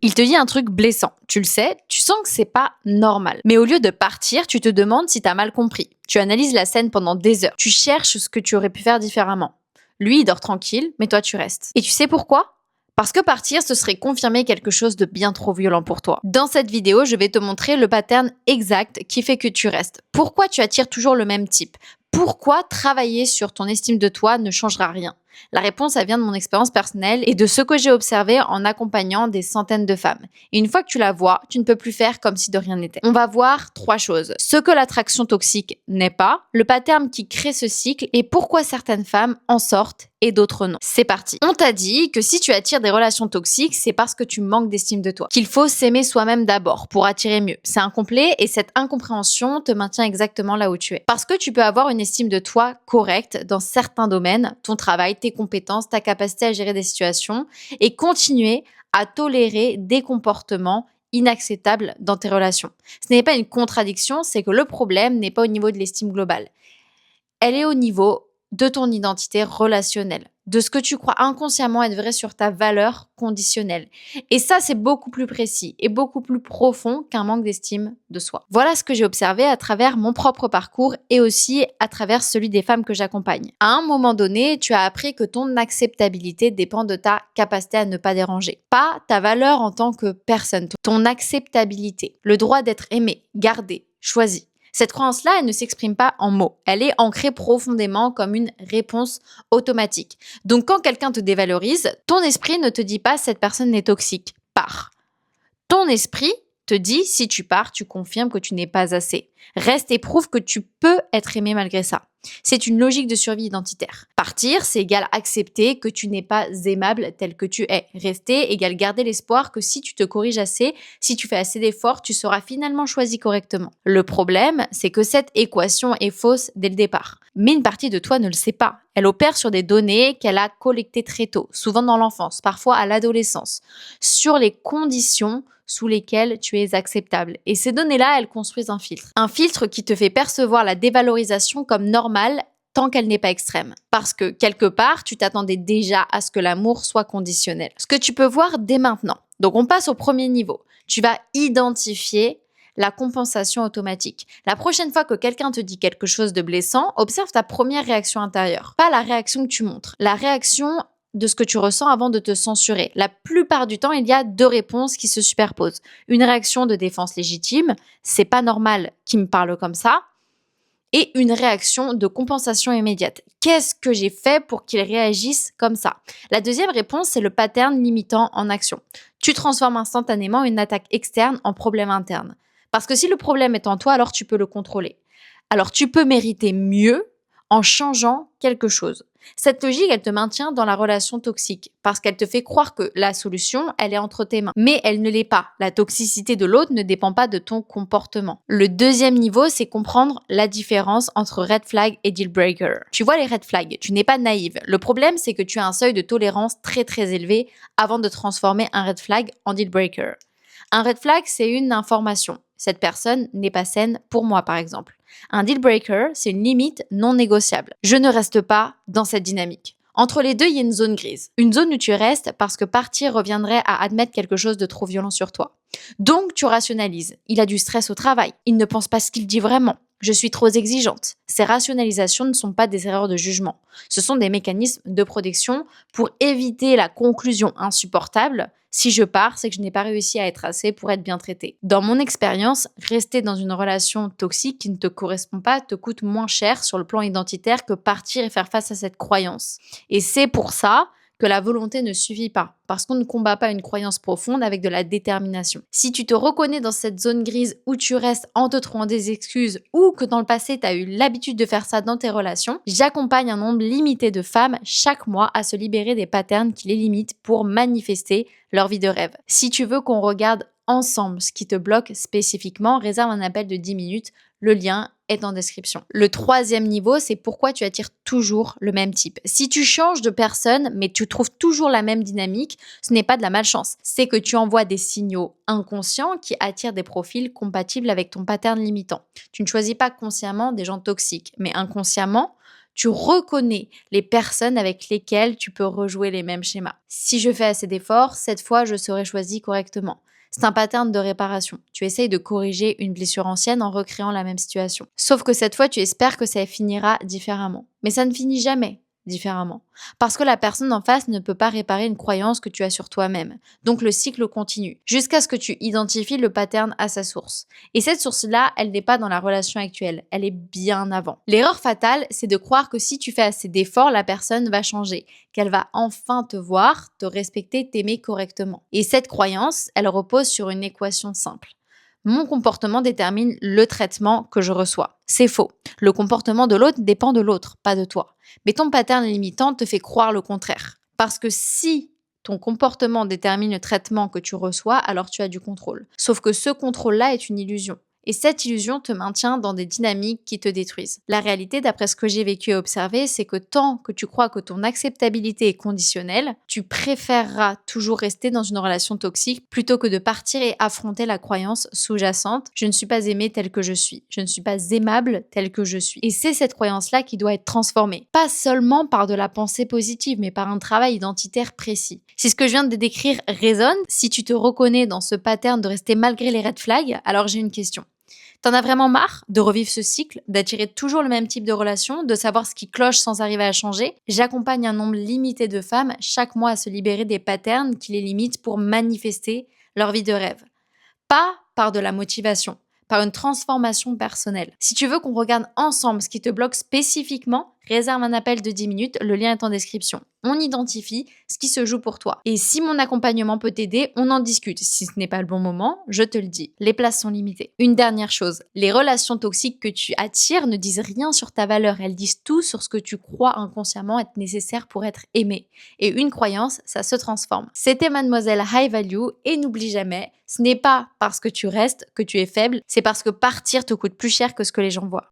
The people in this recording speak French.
Il te dit un truc blessant. Tu le sais, tu sens que c'est pas normal. Mais au lieu de partir, tu te demandes si t'as mal compris. Tu analyses la scène pendant des heures. Tu cherches ce que tu aurais pu faire différemment. Lui, il dort tranquille, mais toi, tu restes. Et tu sais pourquoi ? Parce que partir, ce serait confirmer quelque chose de bien trop violent pour toi. Dans cette vidéo, je vais te montrer le pattern exact qui fait que tu restes. Pourquoi tu attires toujours le même type ? Pourquoi travailler sur ton estime de toi ne changera rien ? La réponse, elle vient de mon expérience personnelle et de ce que j'ai observé en accompagnant des centaines de femmes. Et une fois que tu la vois, tu ne peux plus faire comme si de rien n'était. On va voir 3 choses. Ce que l'attraction toxique n'est pas, le pattern qui crée ce cycle et pourquoi certaines femmes en sortent et d'autres non. C'est parti. On t'a dit que si tu attires des relations toxiques, c'est parce que tu manques d'estime de toi. Qu'il faut s'aimer soi-même d'abord pour attirer mieux. C'est incomplet et cette incompréhension te maintient exactement là où tu es. Parce que tu peux avoir une estime de toi correcte dans certains domaines, ton travail, tes compétences, ta capacité à gérer des situations et continuer à tolérer des comportements inacceptables dans tes relations. Ce n'est pas une contradiction, c'est que le problème n'est pas au niveau de l'estime globale. Elle est au niveau de ton identité relationnelle, de ce que tu crois inconsciemment être vrai sur ta valeur conditionnelle. Et ça, c'est beaucoup plus précis et beaucoup plus profond qu'un manque d'estime de soi. Voilà ce que j'ai observé à travers mon propre parcours et aussi à travers celui des femmes que j'accompagne. À un moment donné, tu as appris que ton acceptabilité dépend de ta capacité à ne pas déranger. Pas ta valeur en tant que personne, ton acceptabilité, le droit d'être aimé, gardé, choisi. Cette croyance-là, elle ne s'exprime pas en mots. Elle est ancrée profondément comme une réponse automatique. Donc, quand quelqu'un te dévalorise, ton esprit ne te dit pas cette personne est toxique. Pars. Ton esprit te dit si tu pars, tu confirmes que tu n'es pas assez. Reste et prouve que tu peux être aimé malgré ça. C'est une logique de survie identitaire. Partir, c'est égal accepter que tu n'es pas aimable tel que tu es. Rester égale garder l'espoir que si tu te corriges assez, si tu fais assez d'efforts, tu seras finalement choisi correctement. Le problème, c'est que cette équation est fausse dès le départ. Mais une partie de toi ne le sait pas. Elle opère sur des données qu'elle a collectées très tôt, souvent dans l'enfance, parfois à l'adolescence, sur les conditions sous lesquelles tu es acceptable. Et ces données-là, elles construisent un filtre. Un filtre qui te fait percevoir la dévalorisation comme normale tant qu'elle n'est pas extrême. Parce que quelque part, tu t'attendais déjà à ce que l'amour soit conditionnel. Ce que tu peux voir dès maintenant. Donc on passe au premier niveau. Tu vas identifier la compensation automatique. La prochaine fois que quelqu'un te dit quelque chose de blessant, observe ta première réaction intérieure. Pas la réaction que tu montres. La réaction de ce que tu ressens avant de te censurer. La plupart du temps, il y a 2 réponses qui se superposent. Une réaction de défense légitime, c'est pas normal qu'il me parle comme ça, et une réaction de compensation immédiate. Qu'est-ce que j'ai fait pour qu'il réagisse comme ça ? La deuxième réponse, c'est le pattern limitant en action. Tu transformes instantanément une attaque externe en problème interne. Parce que si le problème est en toi, alors tu peux le contrôler. Alors tu peux mériter mieux en changeant quelque chose. Cette logique, elle te maintient dans la relation toxique parce qu'elle te fait croire que la solution, elle est entre tes mains. Mais elle ne l'est pas. La toxicité de l'autre ne dépend pas de ton comportement. Le deuxième niveau, c'est comprendre la différence entre red flag et deal breaker. Tu vois les red flags, tu n'es pas naïve. Le problème, c'est que tu as un seuil de tolérance très très élevé avant de transformer un red flag en deal breaker. Un red flag, c'est une information. Cette personne n'est pas saine pour moi, par exemple. Un deal breaker, c'est une limite non négociable. Je ne reste pas dans cette dynamique. Entre les deux, il y a une zone grise. Une zone où tu restes parce que partir reviendrait à admettre quelque chose de trop violent sur toi. Donc, tu rationalises. Il a du stress au travail. Il ne pense pas ce qu'il dit vraiment. Je suis trop exigeante. Ces rationalisations ne sont pas des erreurs de jugement. Ce sont des mécanismes de protection pour éviter la conclusion insupportable. Si je pars, c'est que je n'ai pas réussi à être assez pour être bien traitée. Dans mon expérience, rester dans une relation toxique qui ne te correspond pas te coûte moins cher sur le plan identitaire que partir et faire face à cette croyance. Et c'est pour ça que la volonté ne suffit pas, parce qu'on ne combat pas une croyance profonde avec de la détermination. Si tu te reconnais dans cette zone grise où tu restes en te trouvant des excuses ou que dans le passé tu as eu l'habitude de faire ça dans tes relations, j'accompagne un nombre limité de femmes chaque mois à se libérer des patterns qui les limitent pour manifester leur vie de rêve. Si tu veux qu'on regarde ensemble ce qui te bloque spécifiquement, réserve un appel de 10 minutes. Le lien est en description. Le troisième niveau, c'est pourquoi tu attires toujours le même type. Si tu changes de personne, mais tu trouves toujours la même dynamique, ce n'est pas de la malchance. C'est que tu envoies des signaux inconscients qui attirent des profils compatibles avec ton pattern limitant. Tu ne choisis pas consciemment des gens toxiques, mais inconsciemment, Tu reconnais les personnes avec lesquelles tu peux rejouer les mêmes schémas. Si je fais assez d'efforts, cette fois je serai choisi correctement. C'est un pattern de réparation. Tu essayes de corriger une blessure ancienne en recréant la même situation. Sauf que cette fois, tu espères que ça finira différemment. Mais ça ne finit jamais différemment. Parce que la personne en face ne peut pas réparer une croyance que tu as sur toi-même. Donc le cycle continue, jusqu'à ce que tu identifies le pattern à sa source. Et cette source-là, elle n'est pas dans la relation actuelle, elle est bien avant. L'erreur fatale, c'est de croire que si tu fais assez d'efforts, la personne va changer, qu'elle va enfin te voir, te respecter, t'aimer correctement. Et cette croyance, elle repose sur une équation simple. Mon comportement détermine le traitement que je reçois. C'est faux. Le comportement de l'autre dépend de l'autre, pas de toi. Mais ton pattern limitant te fait croire le contraire. Parce que si ton comportement détermine le traitement que tu reçois, alors tu as du contrôle. Sauf que ce contrôle-là est une illusion. Et cette illusion te maintient dans des dynamiques qui te détruisent. La réalité, d'après ce que j'ai vécu et observé, c'est que tant que tu crois que ton acceptabilité est conditionnelle, tu préféreras toujours rester dans une relation toxique plutôt que de partir et affronter la croyance sous-jacente « je ne suis pas aimé tel que je suis, je ne suis pas aimable tel que je suis ». Et c'est cette croyance-là qui doit être transformée. Pas seulement par de la pensée positive, mais par un travail identitaire précis. Si ce que je viens de décrire résonne, si tu te reconnais dans ce pattern de rester malgré les red flags, alors j'ai une question. T'en as vraiment marre de revivre ce cycle, d'attirer toujours le même type de relation, de savoir ce qui cloche sans arriver à changer? J'accompagne un nombre limité de femmes chaque mois à se libérer des patterns qui les limitent pour manifester leur vie de rêve. Pas par de la motivation, par une transformation personnelle. Si tu veux qu'on regarde ensemble ce qui te bloque spécifiquement, réserve un appel de 10 minutes, le lien est en description. On identifie ce qui se joue pour toi. Et si mon accompagnement peut t'aider, on en discute. Si ce n'est pas le bon moment, je te le dis. Les places sont limitées. Une dernière chose, les relations toxiques que tu attires ne disent rien sur ta valeur. Elles disent tout sur ce que tu crois inconsciemment être nécessaire pour être aimé. Et une croyance, ça se transforme. C'était Mademoiselle High Value et n'oublie jamais, ce n'est pas parce que tu restes que tu es faible, c'est parce que partir te coûte plus cher que ce que les gens voient.